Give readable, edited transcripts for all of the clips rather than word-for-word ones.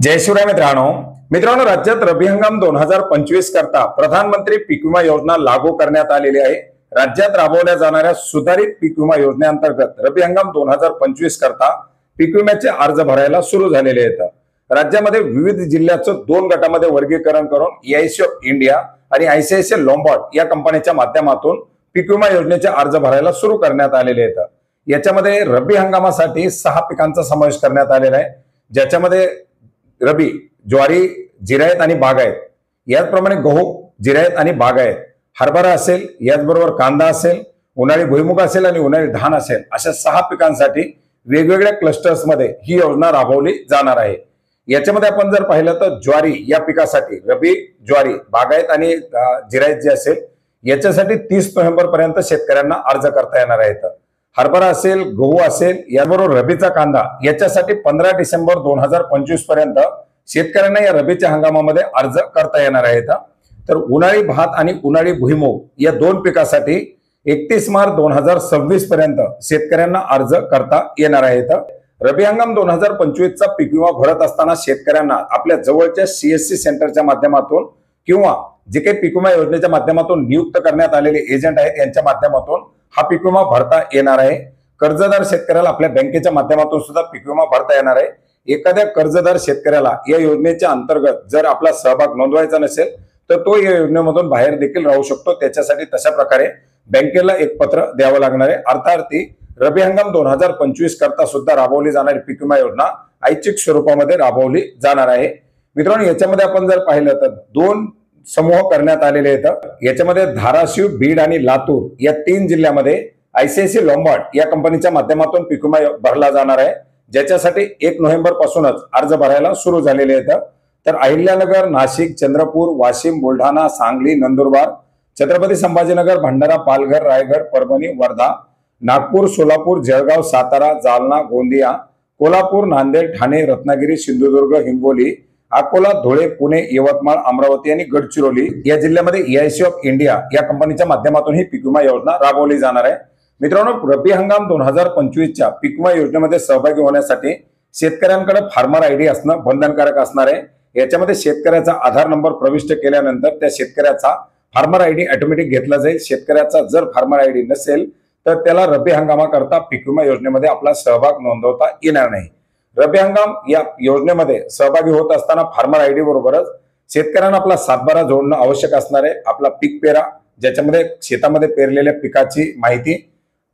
जय शिवराय मित्रांनो राज्यात रब्बी हंगाम 2025 करता प्रधानमंत्री पीक विमा योजना लागू करण्यात आलेली आहे। राज्यात राबवल्या जाणाऱ्या सुधारित पीक विमा योजनेअंतर्गत रब्बी हंगाम 2025 करता पीक विम्याचे अर्ज भरायला सुरू झालेले आहेत। राज्यामध्ये विविध जिल्ह्याचं दोन गटामध्ये वर्गीकरण करून एआयसी ऑफ इंडिया आणि आयसीआयसीआय लोंबार्ड या कंपन्यांच्या माध्यमातून पीक विमा योजनेचे अर्ज भरायला सुरू करण्यात आलेले आहेत। याच्यामध्ये रब्बी हंगामासाठी 6 पिकांचा समावेश करण्यात आलेला आहे, ज्याच्यामध्ये रबी, ज्वारी, जिरायत आणि बागायत, याचप्रमाणे गहू, जिरायत आणि बागायत, हरभरा असेल, याचबरोबर कांदा असेल, उन्हाळी भुईमुग असेल आणि उन्हाळी धान असेल, अशा 6 पिकांसाठी वेगवेगळ्या क्लस्टर्स मध्ये ही योजना राबवली जाणार आहे। याच्यामध्ये आपण जर पाहिलं तर ज्वारी या पिकासाठी रबी, ज्वारी, बागायत आणि जिरायत जे असेल याच्यासाठी 30 नोव्हेंबर पर्यंत शेतकऱ्यांना अर्ज करता येणार आहेत। हरभरा असेल, गहू असेल, याबरोबर रबीचा कांदा याच्यासाठी 15 डिसेंबर 2025 पर्यंत शेतकऱ्यांना या रबीच्या हंगामामध्ये अर्ज करता येणार आहेत। तर उन्हाळी भात आणि उन्हाळी भुईमूग या दोन पिकासाठी 31 मार्च 2026 पर्यंत शेतकऱ्यांना अर्ज करता येणार आहेत। रबी हंगाम 2025 चा पीक विमा भरत असताना शेतकऱ्यांना आपल्या जवळच्या सीएससी सेंटरच्या माध्यमातून किंवा जे काही पीक विमा योजनेच्या माध्यमातून नियुक्त करण्यात आलेले एजंट आहेत यांच्या माध्यमातून हा पीक विमा भरता येणार आहे। कर्जदार शेतकऱ्याला आपल्या बँकेच्या माध्यमातून सुद्धा पीक विमा भरता येणार आहे। एखाद्या कर्जदार शेतकऱ्याला या योजनेच्या अंतर्गत जर आपला सहभाग नोंदवायचा नसेल तर तो या योजनेमधून बाहेर देखील राहू शकतो। त्याच्यासाठी तशा प्रकारे बँकेला एक पत्र द्यावं लागणार आहे। अर्थार्थी रबी हंगाम 2025 करता सुद्धा राबवली जाणारी पीक विमा योजना ऐच्छिक स्वरूपामध्ये राबवली जाणार आहे। मित्रांनो, याच्यामध्ये आपण जर पाहिलं तर 2 समूह करण्यात आलेले आहेत। याच्यामध्ये धाराशिव, बीड आणि लातूर या 3 जिल्ह्यामध्ये आयसीआयसीआय लोंबार्ड या कंपनीच्या माध्यमातून पीक विमा भरला जाणार आहे, ज्याच्यासाठी 1 नोव्हेंबर पासूनच अर्ज भरायला सुरू झालेले आहेत। तर अहिल्यानगर, नाशिक, चंद्रपूर, वाशिम, बुलढाणा, सांगली, नंदुरबार, छत्रपती संभाजीनगर, भंडारा, पालघर, रायगड, परभणी, वर्धा, नागपूर, सोलापूर, जळगाव, सातारा, जालना, गोंदिया, कोल्हापूर, नांदेड, ठाणे, रत्नागिरी, सिंधुदुर्ग, हिंगोली, अकोला, धुळे, पुणे, यवतमाळ, अमरावती आणि गडचिरोली या जिल्ह्यामध्ये एआयसी ऑफ इंडिया या कंपनीच्या माध्यमातून ही पीक विमा योजना राबवली जाणार आहे। मित्रांनो, रब्बी हंगाम 2025 च्या पीक विमा योजनेमध्ये सहभागी होण्यासाठी शेतकऱ्यांकडे फार्मर आयडी असणं बंधनकारक असणार आहे। याच्यामध्ये शेतकऱ्याचा आधार नंबर प्रविष्ट केल्यानंतर त्या शेतकऱ्याचा फार्मर आयडी ऑटोमॅटिक घेतला जाईल। शेतकऱ्याचा जर फार्मर आयडी नसेल तर त्याला रब्बी हंगामाकरता पीक विमा योजनेमध्ये आपला सहभाग नोंदवता येणार नाही। रब्बी हंगाम या योजनेमध्ये सहभागी होत असताना फार्मर आयडी बरोबरच शेतकऱ्यांना आपला सातबारा जोडणं आवश्यक असणार आहे। आपला पीक पेरा, ज्याच्यामध्ये शेतामध्ये पेरलेल्या पिकाची माहिती,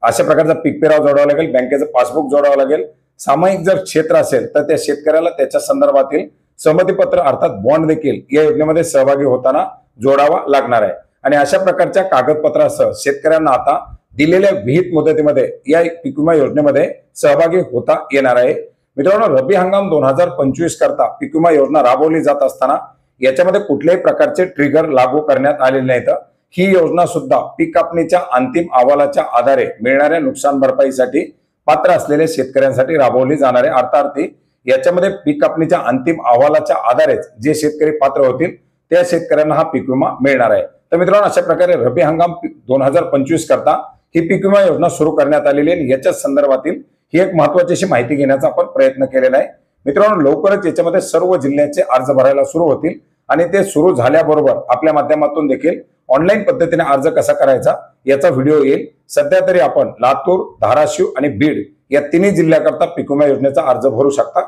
अशा प्रकारचा पीक पेरा जोडावा लागेल, बँकेचं पासबुक जोडावं लागेल। सामायिक जर क्षेत्र असेल तर त्या शेतकऱ्याला त्याच्या संदर्भातील संमतीपत्र अर्थात बॉन्ड देखील या योजनेमध्ये सहभागी होताना जोडावा लागणार आहे। आणि अशा प्रकारच्या कागदपत्रासह शेतकऱ्यांना आता दिलेल्या विहित मुदतीमध्ये या पीक विमा योजनेमध्ये सहभागी होता येणार आहे। मित्रांनो, रब्बी हंगाम 2025 करता पीक विमा योजना राबवली जात असताना याच्यामध्ये कुठल्याही प्रकारचे ट्रिगर लागू करण्यात आलेले नाहीत। ही योजना सुद्धा पीक कापणीच्या अंतिम अहवालाच्या आधारे मिळणाऱ्या नुकसान भरपाईसाठी पात्र असलेल्या शेतकऱ्यांसाठी राबवली जाणार आहे। अर्थार्थी याच्यामध्ये पीक कापणीच्या अंतिम अहवालाच्या आधारेच जे शेतकरी पात्र होतील त्या शेतकऱ्यांना हा पीक विमा मिळणार आहे। तर मित्रांनो, अशा प्रकारे रब्बी हंगाम 2025 करता ही पीक विमा योजना सुरू करण्यात आलेली आहे। याच्या संदर्भातील ही एक महत्त्वाची अशी माहिती घेण्याचा आपण प्रयत्न केलेला आहे। मित्रांनो, लवकरच याच्यामध्ये सर्व जिल्ह्याचे अर्ज भरायला सुरू होतील आणि ते सुरू झाल्याबरोबर आपल्या माध्यमातून देखील ऑनलाईन पद्धतीने अर्ज कसा करायचा याचा व्हिडिओ येईल। सध्या तरी आपण लातूर, धाराशिव आणि बीड या 3 जिल्ह्याकरता पीक विमा योजनेचा अर्ज भरू शकता।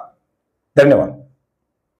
धन्यवाद।